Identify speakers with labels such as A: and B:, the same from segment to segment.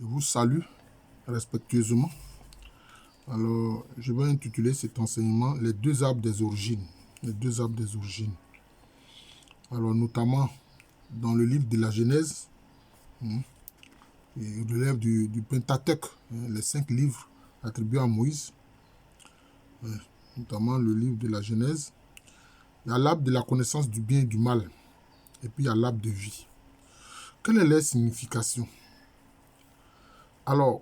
A: Je vous salue respectueusement. Alors, je vais intituler cet enseignement « Les deux arbres des origines ». Les deux arbres des origines. Alors, notamment dans le livre de la Genèse, et le livre du Pentateuque, les 5 livres attribués à Moïse, notamment le livre de la Genèse. Il y a l'arbre de la connaissance du bien et du mal, et puis il y a l'arbre de vie. Quelle est leur signification? Alors,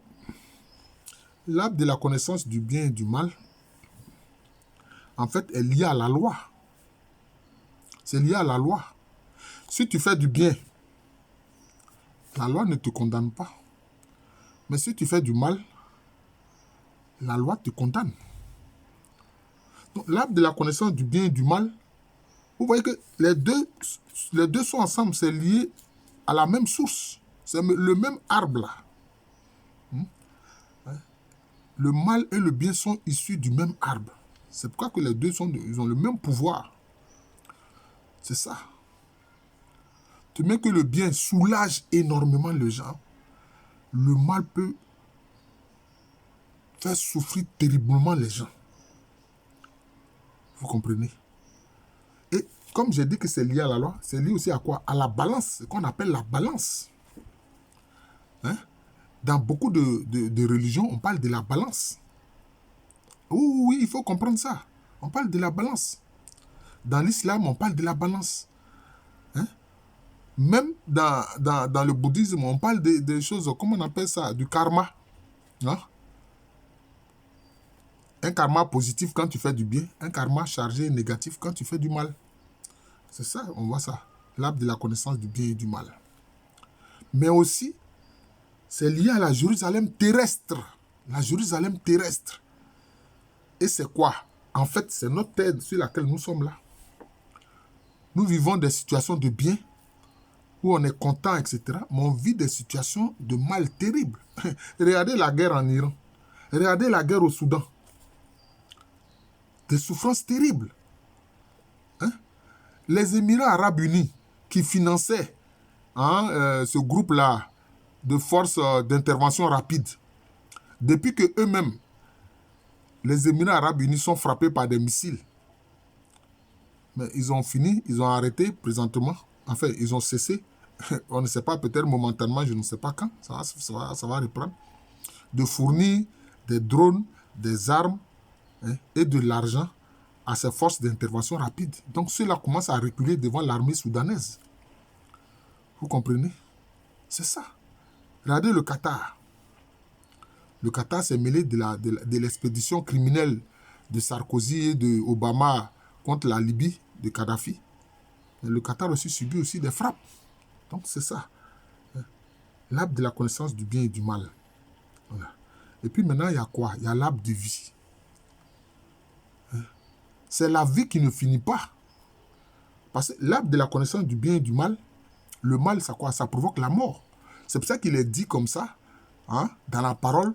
A: l'arbre de la connaissance du bien et du mal, en fait, est lié à la loi. C'est lié à la loi. Si tu fais du bien, la loi ne te condamne pas. Mais si tu fais du mal, la loi te condamne. Donc, l'arbre de la connaissance du bien et du mal, vous voyez que les deux sont ensemble, c'est lié à la même source. C'est le même arbre là. Le mal et le bien sont issus du même arbre. C'est pourquoi que les deux ils ont le même pouvoir. C'est ça. Tu mets que le bien soulage énormément les gens, le mal peut faire souffrir terriblement les gens. Vous comprenez? Et comme j'ai dit que c'est lié à la loi, c'est lié aussi à quoi? À la balance, ce qu'on appelle la balance. Dans beaucoup de religions, on parle de la balance. Oui, il faut comprendre ça. On parle de la balance. Dans l'islam, on parle de la balance. Même dans le bouddhisme, on parle des choses, comment on appelle ça? Du karma. Un karma positif quand tu fais du bien, un karma chargé négatif quand tu fais du mal. C'est ça, on voit ça. L'arbre de la connaissance du bien et du mal. Mais aussi, c'est lié à la Jérusalem terrestre. La Jérusalem terrestre. Et c'est quoi? En fait, c'est notre terre sur laquelle nous sommes là. Nous vivons des situations de bien, où on est content, etc. Mais on vit des situations de mal terribles. Regardez la guerre en Iran. Regardez la guerre au Soudan. Des souffrances terribles. Les Émirats arabes unis qui finançaient ce groupe-là de forces d'intervention rapide, depuis que eux-mêmes, les Émirats arabes unis sont frappés par des missiles, mais ils ont fini, ils ont arrêté présentement, enfin ils ont cessé, on ne sait pas, peut-être momentanément, je ne sais pas quand, ça va reprendre, de fournir des drones, des armes et de l'argent à ces forces d'intervention rapide. Donc ceux-là commencent à reculer devant l'armée soudanaise. Vous comprenez? C'est ça. Regardez le Qatar. Le Qatar s'est mêlé de l'expédition criminelle de Sarkozy et de Obama contre la Libye de Kadhafi. Et le Qatar aussi subit aussi des frappes. Donc c'est ça. L'arbre de la connaissance du bien et du mal. Voilà. Et puis maintenant, il y a quoi? Il y a l'arbre de vie. C'est la vie qui ne finit pas. Parce que l'arbre de la connaissance du bien et du mal, le mal, ça quoi? Ça provoque la mort. C'est pour ça qu'il est dit comme ça, dans la parole,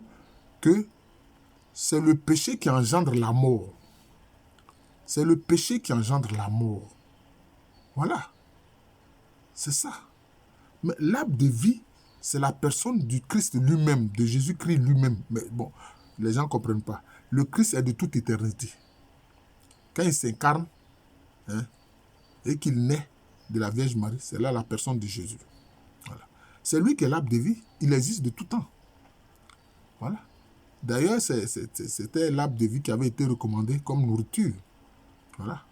A: que c'est le péché qui engendre la mort. C'est le péché qui engendre la mort. Voilà. C'est ça. Mais l'arbre de vie, c'est la personne du Christ lui-même, de Jésus-Christ lui-même. Mais bon, les gens ne comprennent pas. Le Christ est de toute éternité. Quand il s'incarne, et qu'il naît de la Vierge Marie, c'est là la personne de Jésus. Voilà. C'est lui qui est l'arbre de vie. Il existe de tout temps. Voilà. D'ailleurs, c'était l'arbre de vie qui avait été recommandé comme nourriture. Voilà.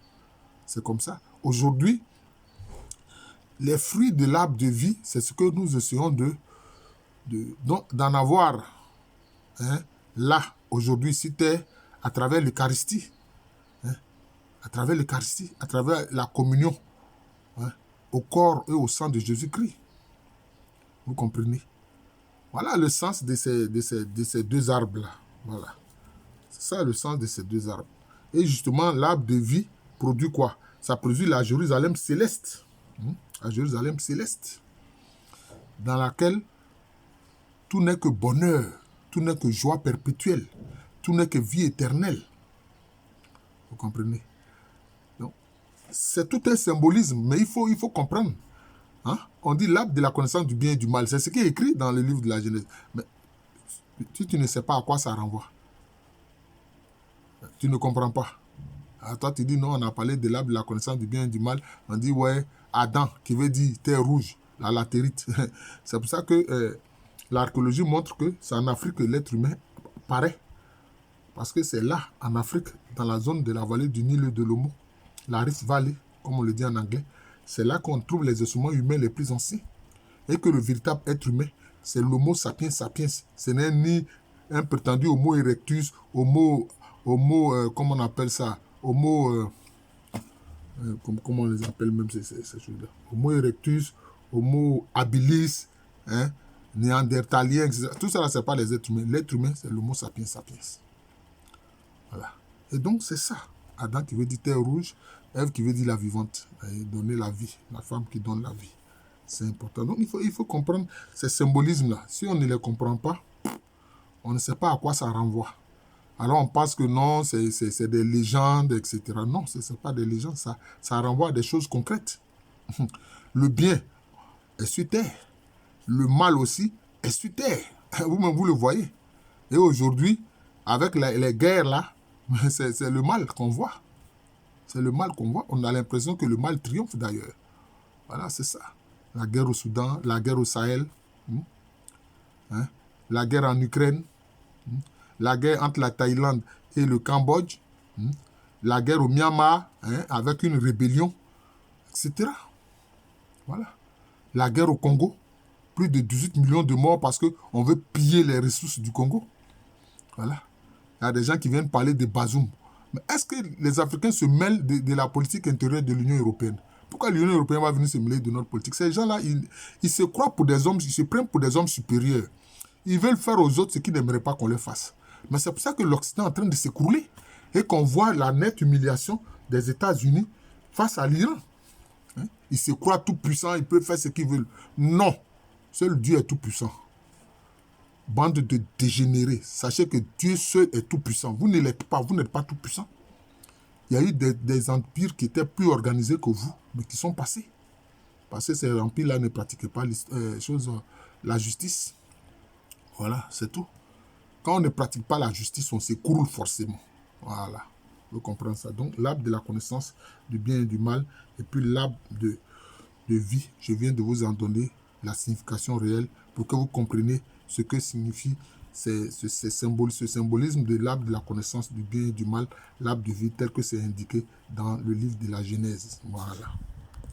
A: C'est comme ça. Aujourd'hui, les fruits de l'arbre de vie, c'est ce que nous essayons d'en avoir là, aujourd'hui, c'était à travers l'Eucharistie. À travers l'Eucharistie, à travers la communion au corps et au sang de Jésus-Christ. Vous comprenez? Voilà le sens de ces deux arbres-là. Voilà. C'est ça le sens de ces deux arbres. Et justement, l'arbre de vie produit quoi? Ça produit la Jérusalem céleste. La Jérusalem céleste. Dans laquelle tout n'est que bonheur, tout n'est que joie perpétuelle, tout n'est que vie éternelle. Vous comprenez? Donc, c'est tout un symbolisme, mais il faut comprendre Hein? On dit l'arbre de la connaissance du bien et du mal. C'est ce qui est écrit dans le livre de la Genèse. Mais si tu ne sais pas à quoi ça renvoie, tu ne comprends pas. Alors toi, tu dis non, on a parlé de l'arbre de la connaissance du bien et du mal. On dit ouais, Adam, qui veut dire terre rouge, la latérite. C'est pour ça que l'archéologie montre que c'est en Afrique que l'être humain paraît. Parce que c'est là, en Afrique, dans la zone de la vallée du Nil et de l'Omo, la Rift Valley, comme on le dit en anglais, c'est là qu'on trouve les ossements humains les plus anciens. Et que le véritable être humain, c'est l'Homo sapiens sapiens. Ce n'est ni un prétendu Homo erectus, comment on appelle ça, comment on les appelle même ces choses-là, Homo erectus, Homo habilis, hein, néandertalien, etc. Tout ça, c'est pas les êtres humains. L'être humain, c'est l'Homo sapiens sapiens. Voilà. Et donc, c'est ça. Adam qui veut dire terre rouge, Ève qui veut dire la vivante, et donner la vie, la femme qui donne la vie. C'est important. Donc, il faut comprendre ces symbolismes-là. Si on ne les comprend pas, on ne sait pas à quoi ça renvoie. Alors, on pense que non, c'est des légendes, etc. Non, ce n'est pas des légendes. Ça renvoie à des choses concrètes. Le bien est sur terre. Le mal aussi est sur terre. Vous-même, vous le voyez. Et aujourd'hui, avec les guerres là, c'est le mal qu'on voit. C'est le mal qu'on voit. On a l'impression que le mal triomphe d'ailleurs. Voilà, c'est ça. La guerre au Soudan, la guerre au Sahel, hein, la guerre en Ukraine, la guerre entre la Thaïlande et le Cambodge, la guerre au Myanmar, hein, avec une rébellion, etc. Voilà. La guerre au Congo, plus de 18 millions de morts parce qu'on veut piller les ressources du Congo. Voilà. Il y a des gens qui viennent parler de Bazoum. Mais est-ce que les Africains se mêlent de la politique intérieure de l'Union européenne? Pourquoi l'Union européenne va venir se mêler de notre politique? Ces gens-là, ils se croient pour des hommes, ils se prennent pour des hommes supérieurs. Ils veulent faire aux autres ce qu'ils n'aimeraient pas qu'on leur fasse. Mais c'est pour ça que l'Occident est en train de s'écrouler et qu'on voit la nette humiliation des États-Unis face à l'Iran. Hein? Ils se croient tout puissants, ils peuvent faire ce qu'ils veulent. Non, seul Dieu est tout puissant. Bande de dégénérés, sachez que Dieu seul est tout puissant. Vous ne l'êtes pas, vous n'êtes pas tout puissant. Il y a eu des empires qui étaient plus organisés que vous, mais qui sont passés. Parce que ces empires-là ne pratiquaient pas la justice. Voilà, c'est tout. Quand on ne pratique pas la justice, on s'écroule forcément. Voilà, vous comprenez ça. Donc, l'arbre de la connaissance du bien et du mal, et puis l'arbre de vie, je viens de vous en donner la signification réelle pour que vous compreniez ce que signifie ce symbolisme de l'arbre de la connaissance du bien et du mal, l'arbre de vie tel que c'est indiqué dans le livre de la Genèse. Voilà.